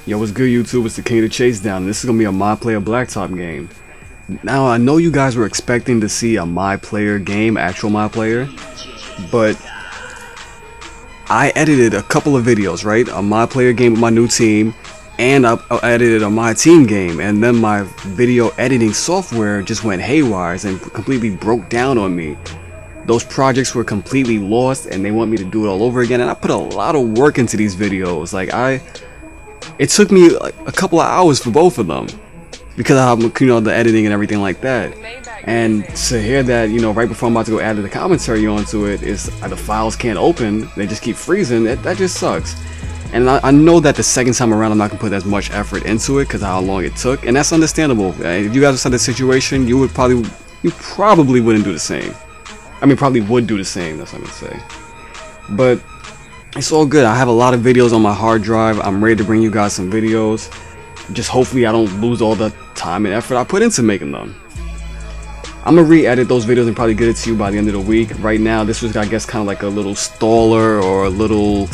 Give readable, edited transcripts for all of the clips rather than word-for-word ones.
Yo, what's good, YouTube? It's the King of the Chase Down. This is gonna be a My Player Blacktop game. Now, I know you guys were expecting to see a My Player game, actual My Player, but I edited a couple of videos, right? A My Player game with my new team, and I edited a My Team game, and then my video editing software just went haywire and completely broke down on me. Those projects were completely lost, and they want me to do it all over again, and I put a lot of work into these videos. It took me like a couple of hours for both of them because of the editing and everything like that. And to hear that, right before I'm about to go add the commentary onto it, is the files can't open, they just keep freezing. That just sucks. And I know that the second time around I'm not gonna put as much effort into it because of how long it took, and that's understandable. If you guys were in this situation, you probably wouldn't do the same. I mean, probably would do the same. That's what I'm gonna say. But it's all good. I have a lot of videos on my hard drive. I'm ready to bring you guys some videos. Just hopefully I don't lose all the time and effort I put into making them. I'm gonna re-edit those videos and probably get it to you by the end of the week. Right now, this was, I guess, kind of like a little staller or a little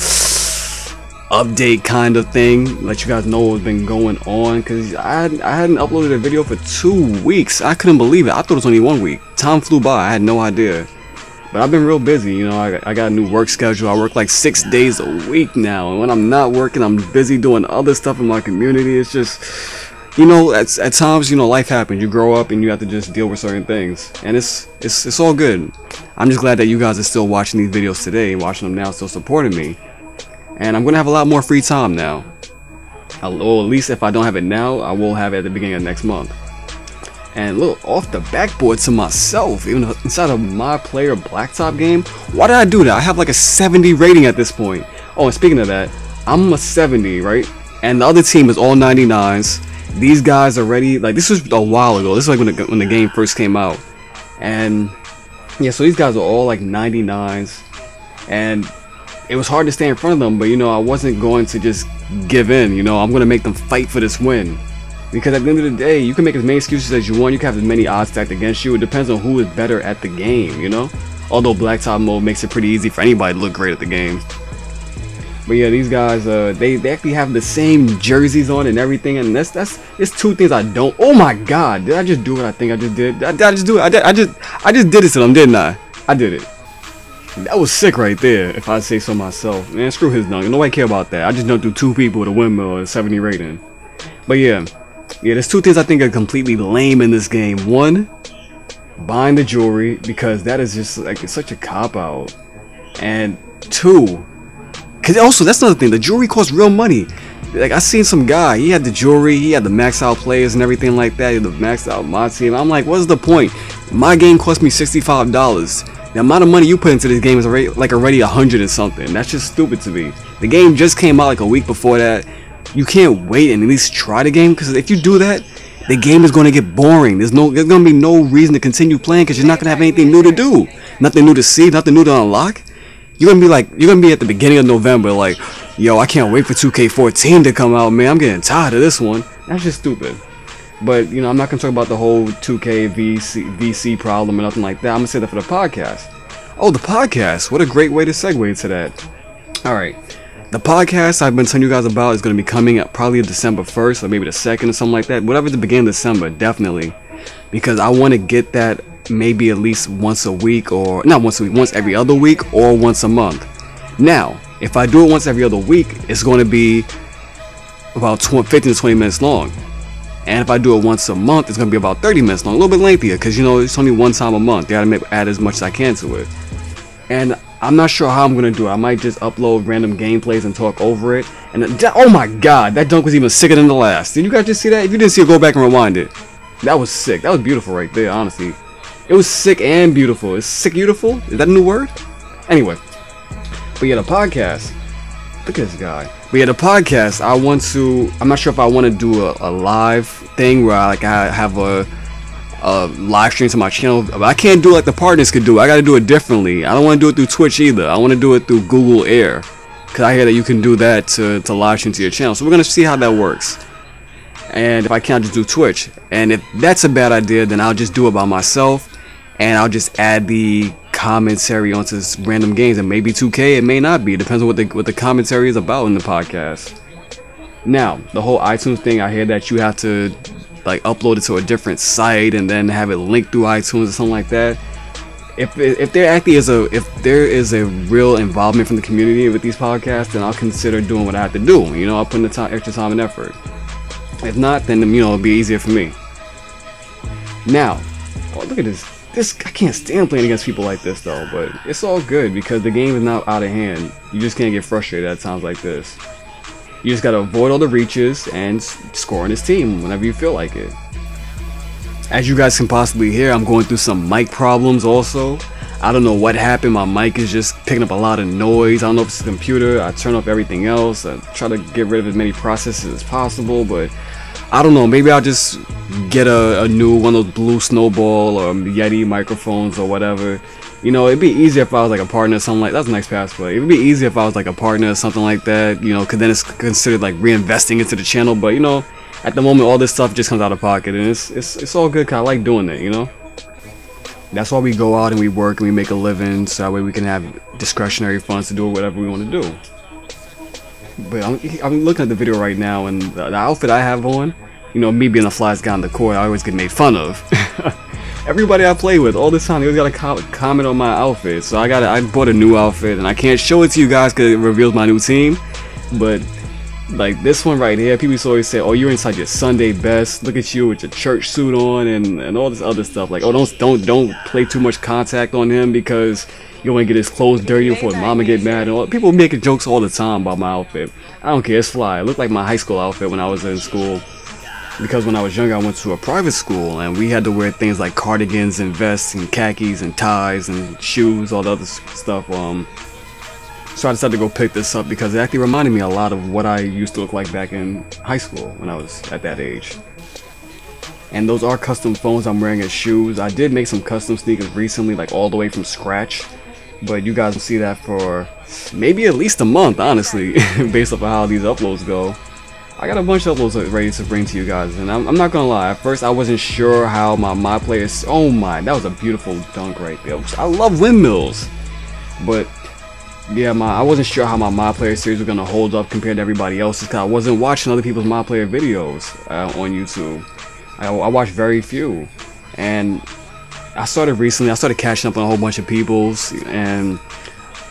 update kind of thing. Let you guys know what's been going on, because I hadn't uploaded a video for 2 weeks. I couldn't believe it. I thought it was only 1 week. Time flew by. I had no idea. But I've been real busy, I got a new work schedule. I work like 6 days a week now, and when I'm not working, I'm busy doing other stuff in my community. It's just, at times, life happens. You grow up and you have to just deal with certain things, and it's all good. I'm just glad that you guys are still watching these videos today, watching them now, still supporting me, and I'm gonna have a lot more free time now. Or at least if I don't have it now, I will have it at the beginning of next month. And look, off the backboard to myself, even inside of My Player Blacktop game. Why did I do that? I have like a 70 rating at this point. Oh, and speaking of that, I'm a 70, right? And the other team is all 99s. These guys are ready. Like, this was a while ago. This is like when the game first came out. And yeah, so these guys are all like 99s. And it was hard to stay in front of them, but I wasn't going to just give in. I'm going to make them fight for this win. Because at the end of the day, you can make as many excuses as you want. You can have as many odds stacked against you. It depends on who is better at the game, Although Blacktop mode makes it pretty easy for anybody to look great at the game. But yeah, these guys, they actually have the same jerseys on and everything. And it's two things I don't. Oh my God, did I just do what I think I just did? Did I just do it? I just did it to them, didn't I? I did it. That was sick right there, if I say so myself. Man, screw his dunk. Nobody care about that. I just jumped through 2 people with a windmill and a 70 rating. But yeah, there's 2 things I think are completely lame in this game. One, buying the jewelry, because that is just like, it's such a cop-out. And 2, because also that's another thing, the jewelry costs real money. Like, I seen some guy, he had the jewelry, he had the max out players and everything like that, the max out my team. I'm like, what's the point? My game cost me $65. The amount of money you put into this game is already 100 and something. That's just stupid to me. The game just came out like a week before that. You can't wait and at least try the game, because if you do that, the game is going to get boring. There's going to be no reason to continue playing, because you're not going to have anything new to do, nothing new to see, nothing new to unlock. You're going to be at the beginning of November like, yo, I can't wait for 2K14 to come out, man. I'm getting tired of this one. That's just stupid. But I'm not going to talk about the whole 2K VC problem or nothing like that. I'm going to say that for the podcast. Oh, the podcast. What a great way to segue into that. All right. The podcast I've been telling you guys about is going to be coming at probably December 1st or maybe the 2nd or something like that. Whatever the beginning of December, definitely. Because I want to get that maybe at least once a week, or not once a week, once every other week, or once a month. Now, if I do it once every other week, it's going to be about 15 to 20 minutes long. And if I do it once a month, it's going to be about 30 minutes long. A little bit lengthier, because it's only one time a month. You got to add as much as I can to it. And I'm not sure how I'm going to do it. I might just upload random gameplays and talk over it. And oh my God, that dunk was even sicker than the last. Did you guys just see that? If you didn't see it, go back and rewind it. That was sick. That was beautiful right there, honestly. It was sick and beautiful. Is sick beautiful? Is that a new word? Anyway. But yeah, the podcast. Look at this guy. But yeah, the podcast, I'm not sure if I want to do a live thing where I have a live stream to my channel, but I can't do it like the partners could do. I got to do it differently. I don't want to do it through Twitch either. I want to do it through Google Air, because I hear that you can do that to live stream to your channel. So we're gonna see how that works. And if I can't, just do Twitch. And if that's a bad idea, then I'll just do it by myself, and I'll just add the commentary onto random games. And maybe 2K, it may not be. It depends on what the commentary is about in the podcast. Now, the whole iTunes thing, I hear that you have to like upload it to a different site and then have it linked through iTunes or something like that. If there is a real involvement from the community with these podcasts, then I'll consider doing what I have to do. You know, I'll put in the extra time and effort. If not, then you know, it'll be easier for me. Now, oh, look at this. I can't stand playing against people like this though, but it's all good because the game is not out of hand. You just can't get frustrated at times like this. You just gotta avoid all the reaches and score on his team whenever you feel like it. As you guys can possibly hear, I'm going through some mic problems also. I don't know what happened, my mic is just picking up a lot of noise. I don't know if it's the computer. I turn off everything else. I try to get rid of as many processes as possible, but I don't know, maybe I'll just get a new one of those blue Snowball or Yeti microphones or whatever. You know, it'd be easier if I was like a partner or something like that. That's a nice password. It would be easier if I was like a partner or something like that, you know, because then it's considered like reinvesting into the channel. But, you know, at the moment, all this stuff just comes out of pocket, and it's all good because I like doing it, you know. That's why we go out and we work and we make a living, so that way we can have discretionary funds to do whatever we want to do. But I'm looking at the video right now, and the outfit I have on, you know, me being the flyest guy on the court, I always get made fun of. Everybody I play with all this time, they always got to comment on my outfit. So I bought a new outfit, and I can't show it to you guys because it reveals my new team. But like this one right here, people always say, "Oh, you're inside your Sunday best. Look at you with your church suit on and all this other stuff." Like, "Oh, don't play too much contact on him because you don't want to get his clothes dirty before his mama get mad." And all. People making jokes all the time about my outfit. I don't care. It's fly. It looked like my high school outfit when I was in school. Because when I was younger, I went to a private school and we had to wear things like cardigans and vests and khakis and ties and shoes, all the other stuff. So I decided to go pick this up because it actually reminded me a lot of what I used to look like back in high school when I was at that age. And those are custom phones I'm wearing as shoes. I did make some custom sneakers recently, like all the way from scratch. But you guys will see that for maybe at least a month, honestly, based off of how these uploads go. I got a bunch of uploads ready to bring to you guys, and I'm not gonna lie, at first I wasn't sure how my players, oh my, that was a beautiful dunk right there. I love windmills, but yeah, I wasn't sure how my player series was gonna hold up compared to everybody else's, because I wasn't watching other people's my player videos on YouTube. I watched very few, and I started catching up on a whole bunch of people's, and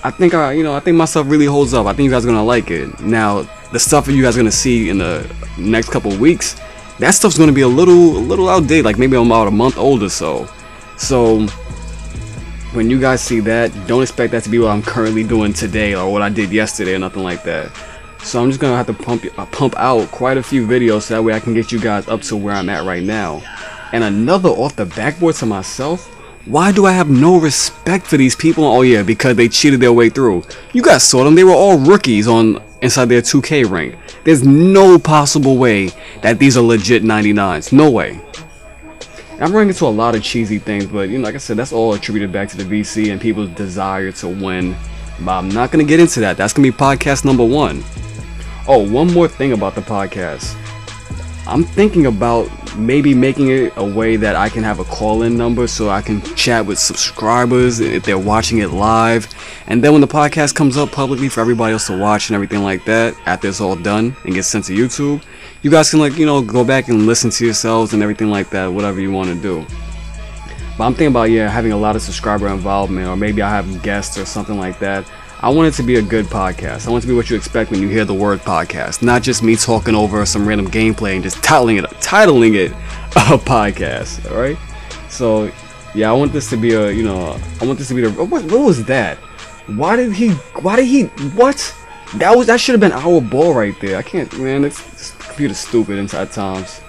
I think my stuff really holds up. I think you guys are gonna like it. Now, the stuff that you guys are gonna see in the next couple of weeks, that stuff's gonna be a little outdated, like maybe about a month old or so. So when you guys see that, don't expect that to be what I'm currently doing today or what I did yesterday or nothing like that. So I'm just gonna have to pump out quite a few videos so that way I can get you guys up to where I'm at right now. And another off the backboard to myself. Why do I have no respect for these people? Oh yeah, because they cheated their way through. You guys saw them, they were all rookies inside their 2K rank. There's no possible way that these are legit 99s. No way. I'm running into a lot of cheesy things, but you know, like I said, that's all attributed back to the VC and people's desire to win. But I'm not gonna get into that. That's gonna be podcast number 1. Oh, one more thing about the podcast. I'm thinking about maybe making it a way that I can have a call-in number so I can chat with subscribers if they're watching it live, and then when the podcast comes up publicly for everybody else to watch and everything like that, after it's all done and gets sent to YouTube, you guys can, like, you know, go back and listen to yourselves and everything like that, whatever you want to do. But I'm thinking about, yeah, having a lot of subscriber involvement, or maybe I have guests or something like that. I want it to be a good podcast. I want it to be what you expect when you hear the word podcast, not just me talking over some random gameplay and just titling it a podcast. All right. So yeah, I want this to be a, you know, I want this to be the, what was that? Why did he what? That should have been our ball right there. I can't, man. This computer's stupid inside times.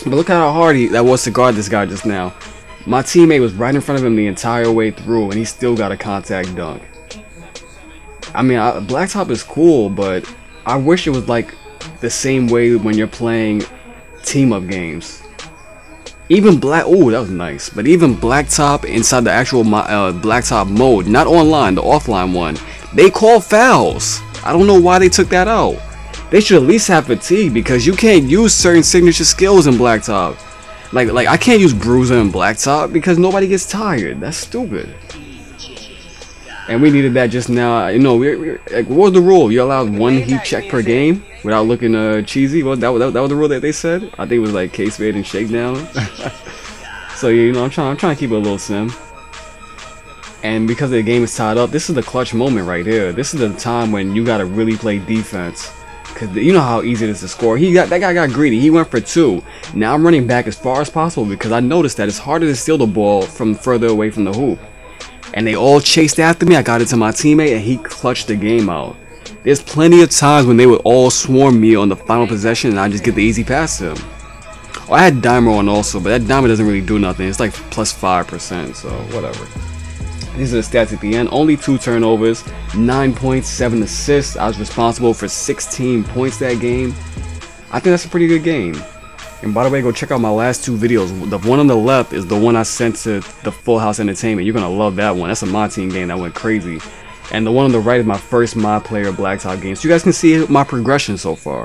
But look how hard that was to guard this guy just now. My teammate was right in front of him the entire way through, and he still got a contact dunk. I mean, Blacktop is cool, but I wish it was like the same way when you're playing team-up games. Even oh, that was nice. But even Blacktop inside the actual Blacktop mode, not online, the offline one, they call fouls. I don't know why they took that out. They should at least have fatigue, because you can't use certain signature skills in Blacktop. Like I can't use Bruiser in Blacktop because nobody gets tired. That's stupid. And we needed that just now. You know, like, what was the rule? You're allowed one heat check per game without looking cheesy. Well, that was the rule that they said. I think it was like case fade and shakedown. So you know, I'm trying to keep it a little sim. And because the game is tied up, this is the clutch moment right here. This is the time when you gotta really play defense. Cause you know how easy it is to score. That guy got greedy. He went for 2. Now I'm running back as far as possible because I noticed that it's harder to steal the ball from further away from the hoop. And they all chased after me. I got it to my teammate and he clutched the game out. There's plenty of times when they would all swarm me on the final possession and I just get the easy pass to them. Oh, I had Dimer on also, but that Dimer doesn't really do nothing. It's like plus 5%, so whatever. These are the stats at the end. Only 2 turnovers, 9 points, 7 assists. I was responsible for 16 points that game. I think that's a pretty good game. And by the way, go check out my last 2 videos. The one on the left is the one I sent to the Full House Entertainment. You're going to love that one. That's a mod team game that went crazy. And the one on the right is my first mod player Blacktop game. So you guys can see my progression so far.